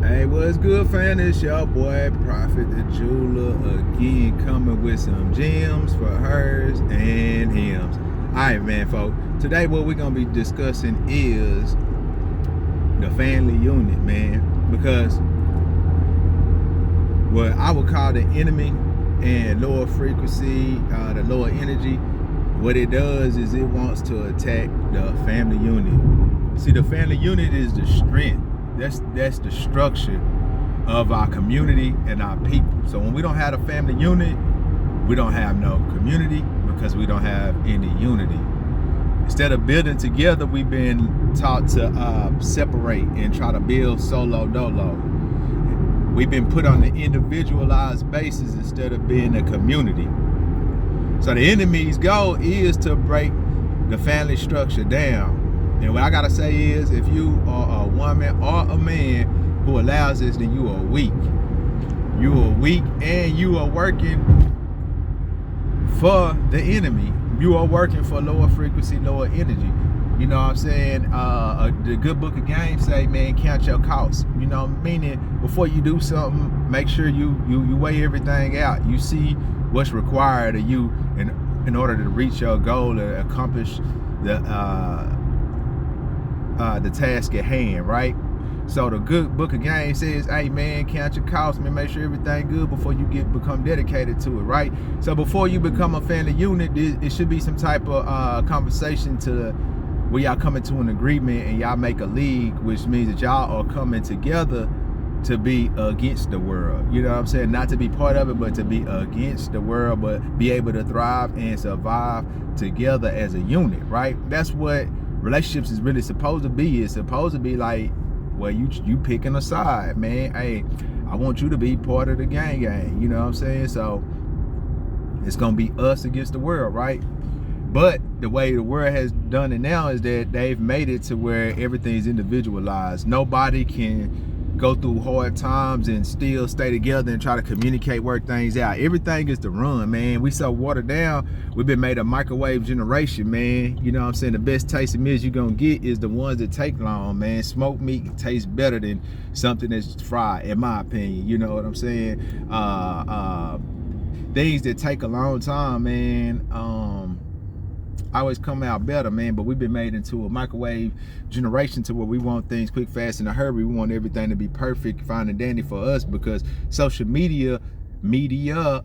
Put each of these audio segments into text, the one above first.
Hey, what's good, fam? It's your boy, Prophet the Jeweler, again coming with some gems for hers and hims. Alright, man, folks. Today, what we're going to be discussing is the family unit, man. Because what I would call the enemy and lower frequency, the lower energy, what it does is it wants to attack the family unit. See, the family unit is the strength. That's the structure of our community and our people. So when we don't have a family unit, we don't have no community because we don't have any unity. Instead of building together, we've been taught to separate and try to build solo dolo. We've been put on the individualized basis instead of being a community. So the enemy's goal is to break the family structure down. And what I gotta say is, if you are a woman or a man who allows this, then you are weak. You are weak and you are working for the enemy. You are working for lower frequency, lower energy. You know what I'm saying? The good book of games say, man, count your costs. You know, meaning before you do something, make sure you weigh everything out. You see what's required of you in order to reach your goal and accomplish the task at hand, right? So the good book of games says, hey man, count your costs, man, make sure everything good before you become dedicated to it, right? So before you become a family unit, it should be some type of conversation to where y'all come into an agreement and y'all make a league, which means that y'all are coming together to be against the world. You know what I'm saying? Not to be part of it, but to be against the world, but be able to thrive and survive together as a unit, right? That's what relationships is really supposed to be. It's supposed to be like, well, you picking a side, man. Hey, I want you to be part of the gang. You know what I'm saying? So it's gonna be us against the world, right? But the way the world has done it now is that they've made it to where everything's individualized. Nobody can go through hard times and still stay together and try to communicate, work things out. Everything is to run, man. We so watered down. We've been made a microwave generation, man. You know what I'm saying? The best tasting meals you're gonna get is the ones that take long, man. Smoked meat tastes better than something that's fried, in my opinion. You know what I'm saying? Things that take a long time, man, always come out better, man. But we've been made into a microwave generation to where we want things quick, fast, in a hurry. We want everything to be perfect, fine and dandy for us, because social media,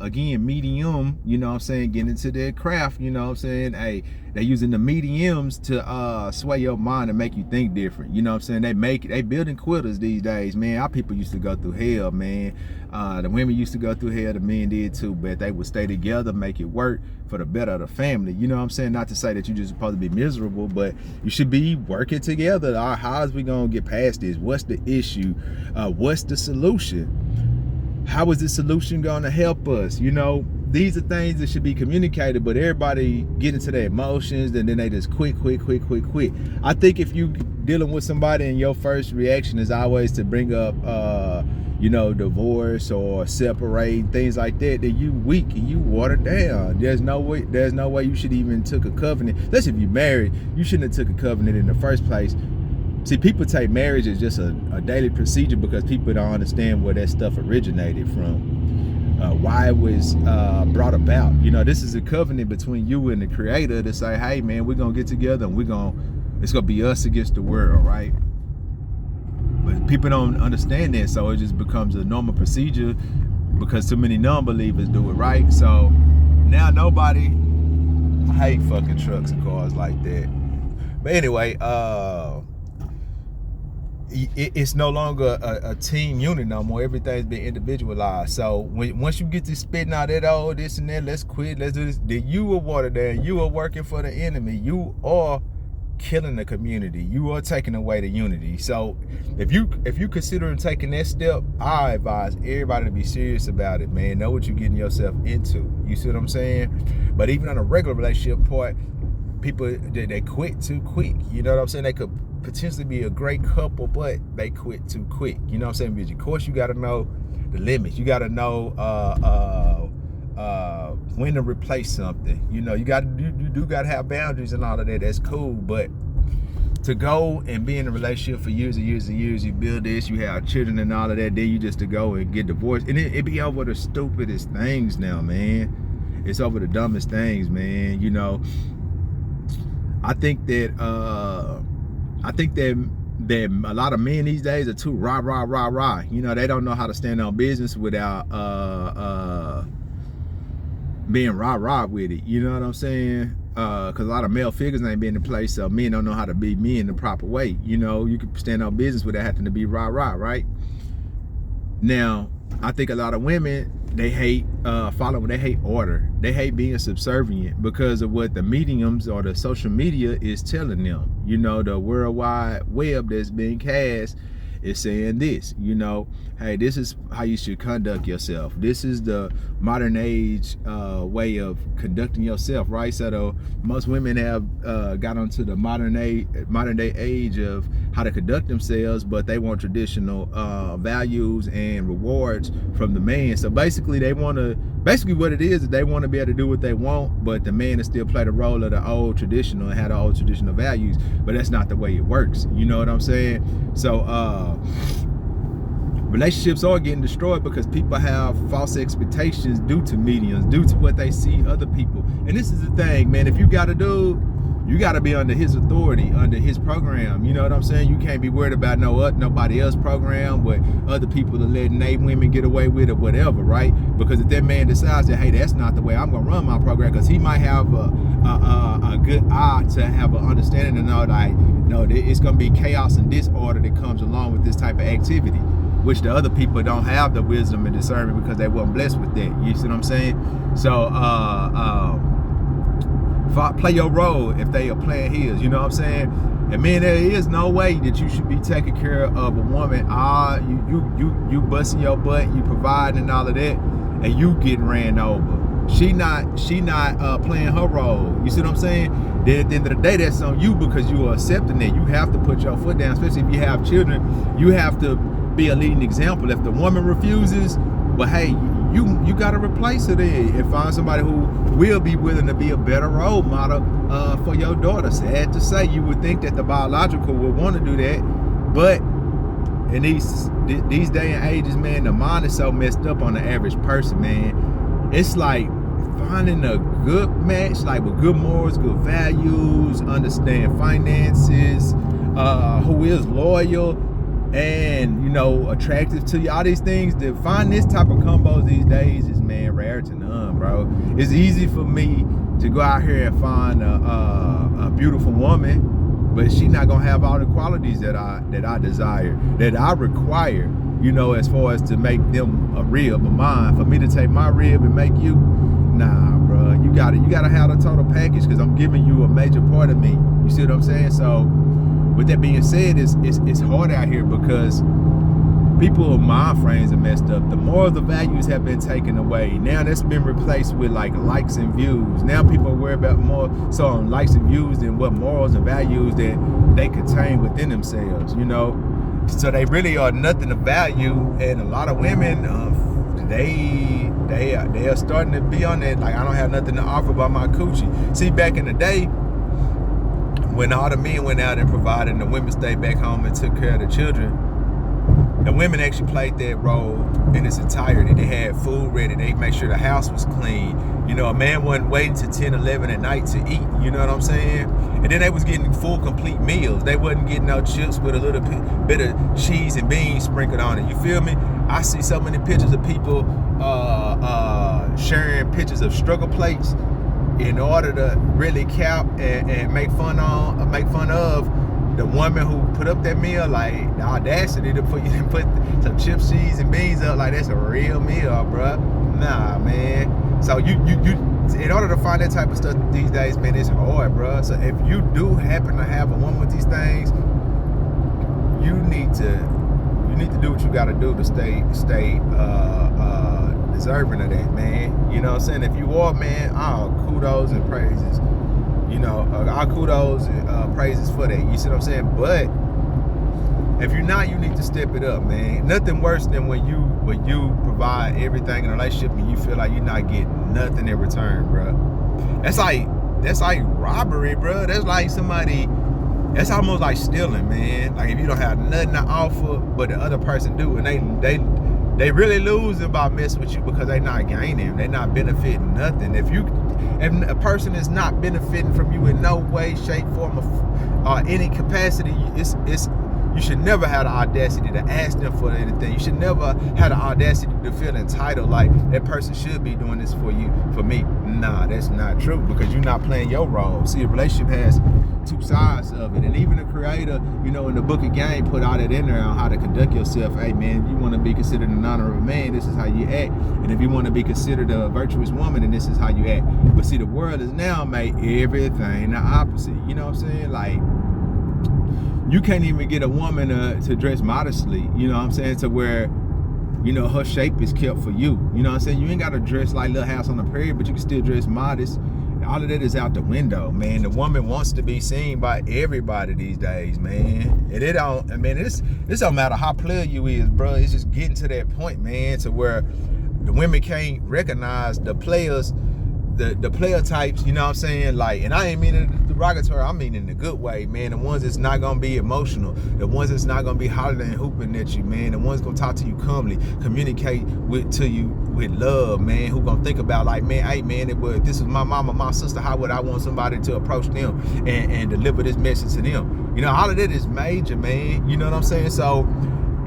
again, medium, you know what I'm saying, getting into their craft, you know what I'm saying. Hey, they're using the mediums to sway your mind and make you think different. You know what I'm saying? They building quitters these days, man. Our people used to go through hell, man. The women used to go through hell, the men did too, but they would stay together, make it work for the better of the family. You know what I'm saying? Not to say that you're just supposed to be miserable, but you should be working together. How is we gonna get past this? What's the issue? What's the solution? How is this solution going to help us? You know, these are things that should be communicated, but everybody get into their emotions and then they just quit. I think if you dealing with somebody and your first reaction is always to bring up, you know, divorce or separate, things like that, then you weak and you watered down. There's no way you should even took a covenant. Unless if you're married, you shouldn't have took a covenant in the first place. See, people take marriage as just a daily procedure because people don't understand where that stuff originated from, why it was brought about. You know, this is a covenant between you and the Creator to say, hey, man, we're going to get together and it's going to be us against the world, right? But people don't understand that, so it just becomes a normal procedure because too many non-believers do it, right? So now nobody, I hate fucking trucks and cars like that. But anyway, it's no longer a team unit no more. Everything's been individualized. So once you get to spitting out that, this and that, let's quit, let's do this, then you are watered down. You are working for the enemy. You are killing the community. You are taking away the unity. So if you considering taking that step, I advise everybody to be serious about it, man. Know what you're getting yourself into. You see what I'm saying? But even on a regular relationship part, people they quit too quick. You know what I'm saying? They could potentially be a great couple, but they quit too quick. You know what I'm saying? Because of course you got to know the limits. You got to know when to replace something. You know, you do got to have boundaries and all of that. That's cool, but to go and be in a relationship for years and years and years, you build this, you have children and all of that, then you just to go and get divorced. And it be over the stupidest things now, man. It's over the dumbest things, man. You know, I think that that a lot of men these days are too rah. You know, they don't know how to stand on business without being rah with it. You know what I'm saying? Because a lot of male figures ain't been in place, so men don't know how to be men the proper way. You know, you can stand on business without having to be rah, right? Now, I think a lot of women, they hate following, they hate order. They hate being subservient because of what the mediums or the social media is telling them. You know, the World Wide Web that's being cast is saying this, you know, hey, this is how you should conduct yourself. This is the modern age way of conducting yourself, right? So most women have got onto the modern day age of how to conduct themselves, but they want traditional values and rewards from the man. So basically what it is they want to be able to do what they want, but the man is still play the role of the old traditional and have the old traditional values. But that's not the way it works. You know what I'm saying? So relationships are getting destroyed because people have false expectations due to mediums, due to what they see other people. And this is the thing, man, if you got a dude, you got to be under his authority, under his program. You know what I'm saying? You can't be worried about nobody else program, what other people are letting they women get away with or whatever, right? Because if that man decides that, hey, that's not the way I'm gonna run my program, because he might have a good eye to have an understanding to know, like, no, it's gonna be chaos and disorder that comes along with this type of activity, which the other people don't have the wisdom and discernment because they weren't blessed with that. You see what I'm saying? So play your role if they are playing his, you know what I'm saying? And man, there is no way that you should be taking care of a woman. You busting your butt, you providing and all of that, and you getting ran over. She not playing her role. You see what I'm saying? Then at the end of the day, that's on you because you are accepting it. You have to put your foot down, especially if you have children. You have to be a leading example. If the woman refuses, but hey, you got to replace her then and find somebody who will be willing to be a better role model for your daughter. Sad to say, you would think that the biological would want to do that, but in these day and ages, man, the mind is so messed up on the average person, man. It's like finding a good match, like with good morals, good values, understand finances, who is loyal and, you know, attractive to you. All these things, to find this type of combos these days is, man, rare to none, bro. It's easy for me to go out here and find a beautiful woman, but she not gonna have all the qualities that I desire, that I require, you know, as far as to make them a rib of mine. For me to take my rib and make you, nah, bro. You gotta have the total package, because I'm giving you a major part of me. You see what I'm saying? So with that being said, it's hard out here because people's mind frames are messed up. The morals, the values have been taken away. Now that's been replaced with like likes and views. Now people are worried about more so on likes and views than what morals and values that they contain within themselves, you know? So they really are nothing of value. And a lot of women, they are starting to be on that, like, I don't have nothing to offer about my coochie. See, back in the day, when all the men went out and provided and the women stayed back home and took care of the children, the women actually played that role in its entirety. They had food ready. They made sure the house was clean. You know, a man wasn't waiting till 10, 11 at night to eat. You know what I'm saying? And then they was getting full, complete meals. They wasn't getting no chips with a little bit of cheese and beans sprinkled on it. You feel me? I see so many pictures of people sharing pictures of struggle plates in order to really cap and make fun of the woman who put up that meal. Like, the audacity to put some chips, cheese, and beans up, like that's a real meal, bro. Nah, man. So you in order to find that type of stuff these days, man, it's hard, bro. So if you do happen to have a woman with these things, you need to do what you got to do to stay deserving of that, man. You know what I'm saying? If you are, man, all kudos and praises. You know, all kudos and praises for that. You see what I'm saying? But if you're not, you need to step it up, man. Nothing worse than when you provide everything in a relationship and you feel like you're not getting nothing in return, bro. That's like robbery, bro. That's like somebody It's almost like stealing, man. Like if you don't have nothing to offer, but the other person do, and they really losing by messing with you because they not gaining, they not benefiting nothing. If a person is not benefiting from you in no way, shape, form, or any capacity, it's you should never have the audacity to ask them for anything. You should never have the audacity to feel entitled, like that person should be doing this for you, for me. Nah, that's not true, because you're not playing your role. See, a relationship has two sides of it, and even the creator, you know, in the book of game, put all that in there on how to conduct yourself. Hey man, if you want to be considered an honorable man, this is how you act, and if you want to be considered a virtuous woman, then this is how you act. But see, the world has now made everything the opposite. You know what I'm saying? Like, you can't even get a woman to dress modestly, you know what I'm saying, to where, you know, her shape is kept for you. You know what I'm saying? You ain't got to dress like Little House on the Prairie, but you can still dress modest. All of that is out the window, man. The woman wants to be seen by everybody these days, man. And it don't, I mean, this don't matter how player you is, bro. It's just getting to that point, man, to where the women can't recognize the players, the player types, you know what I'm saying? Like, and I ain't mean it derogatory, I mean in a good way, man. The ones that's not gonna be emotional, the ones that's not gonna be hollering and hooping at you, man. The ones gonna talk to you calmly, communicate to you with love, man. Who gonna think about, like, man, hey man, if this was my mama, my sister, how would I want somebody to approach them and deliver this message to them? You know, all of that is major, man. You know what I'm saying? So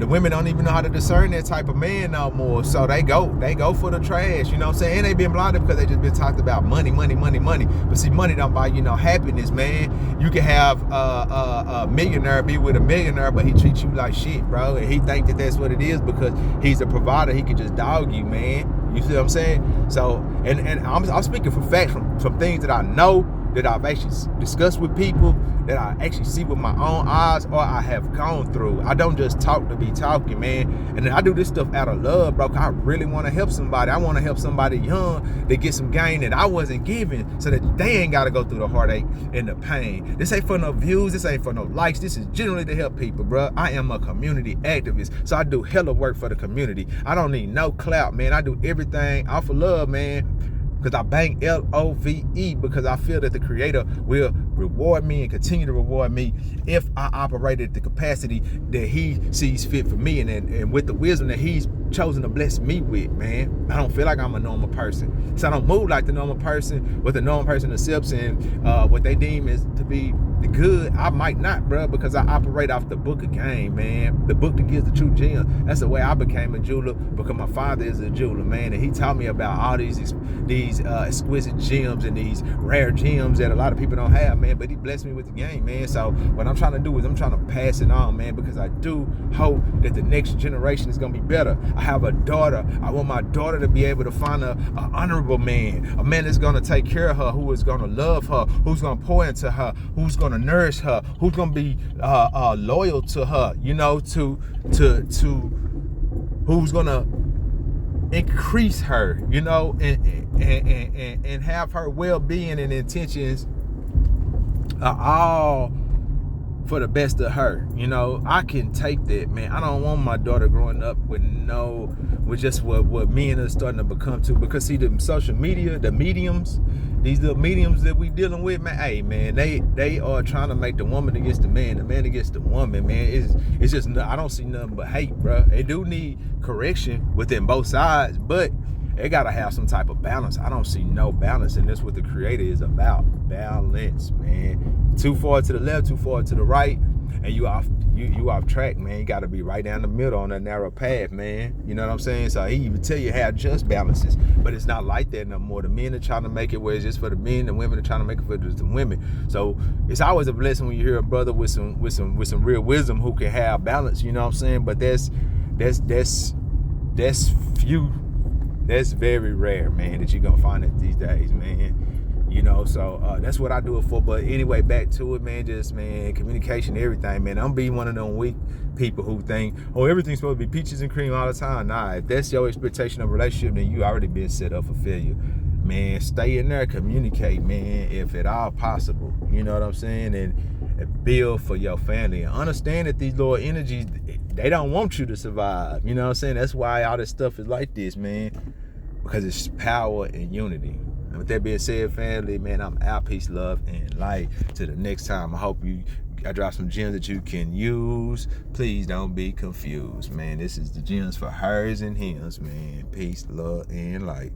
the women don't even know how to discern that type of man no more. So they go for the trash, you know what I'm saying? And they been blinded because they just been talked about money. But see, money don't buy you no happiness, man. You can have a millionaire be with a millionaire, but he treats you like shit, bro. And he think that that's what it is because he's a provider. He can just dog you, man. You see what I'm saying? So, and I'm speaking for facts from things that I know, that I've actually discussed with people, that I actually see with my own eyes, or I have gone through. I don't just talk to be talking, man. And I do this stuff out of love, bro. I really want to help somebody. I want to help somebody young to get some gain that I wasn't given, so that they ain't got to go through the heartache and the pain. This ain't for no views. This ain't for no likes. This is generally to help people, bro. I am a community activist, so I do hella work for the community. I don't need no clout, man. I do everything off of love, man. Because I bang LOVE, because I feel that the creator will reward me and continue to reward me if I operate at the capacity that he sees fit for me, and with the wisdom that he's chosen to bless me with, man. I don't feel like I'm a normal person, so I don't move like the normal person. What the normal person accepts and what they deem is to be the good, I might not, bro, because I operate off the book of game, man. The book that gives the true gem. That's the way I became a jeweler, because my father is a jeweler, man, and he taught me about all these exquisite gems and these rare gems that a lot of people don't have, man. But he blessed me with the game, man. So what I'm trying to do is I'm trying to pass it on, man, because I do hope that the next generation is gonna be better. I have a daughter. I want my daughter to be able to find a honorable man, a man that's gonna take care of her, who is gonna love her, who's gonna pour into her, who's gonna nourish her, who's gonna be loyal to her, you know, to who's gonna increase her, you know, and have her well-being and intentions all for the best of her. You know, I can take that, man. I don't want my daughter growing up with just what men are starting to become too. Because see, the social media, the mediums, these little mediums that we dealing with, man, hey man, they are trying to make the woman against the man against the woman, man. It's just, I don't see nothing but hate, bro. They do need correction within both sides, but they gotta have some type of balance. I don't see no balance, and that's what the creator is about. Balance, man. Too far to the left, too far to the right, and you off track, man. You gotta be right down the middle on that narrow path, man. You know what I'm saying? So he even tell you how just balances, but it's not like that no more. The men are trying to make it where it's just for the men, the women are trying to make it for the women. So it's always a blessing when you hear a brother with some real wisdom who can have balance. You know what I'm saying? But that's few. That's very rare, man, that you're gonna find it these days, man. You know, so that's what I do it for. But anyway, back to it, man. Just, man, communication, everything, man. I'm being one of them weak people who think, oh, everything's supposed to be peaches and cream all the time. Nah, if that's your expectation of a relationship, then you already been set up for failure. Man, stay in there, communicate, man, if at all possible. You know what I'm saying? And build for your family. And understand that these little energies, they don't want you to survive. You know what I'm saying? That's why all this stuff is like this, man. Because it's power and unity. And with that being said, family, man, I'm out. Peace, love, and light. Till the next time, I hope you I dropped some gems that you can use. Please don't be confused, man. This is the gems for hers and hims, man. Peace, love, and light.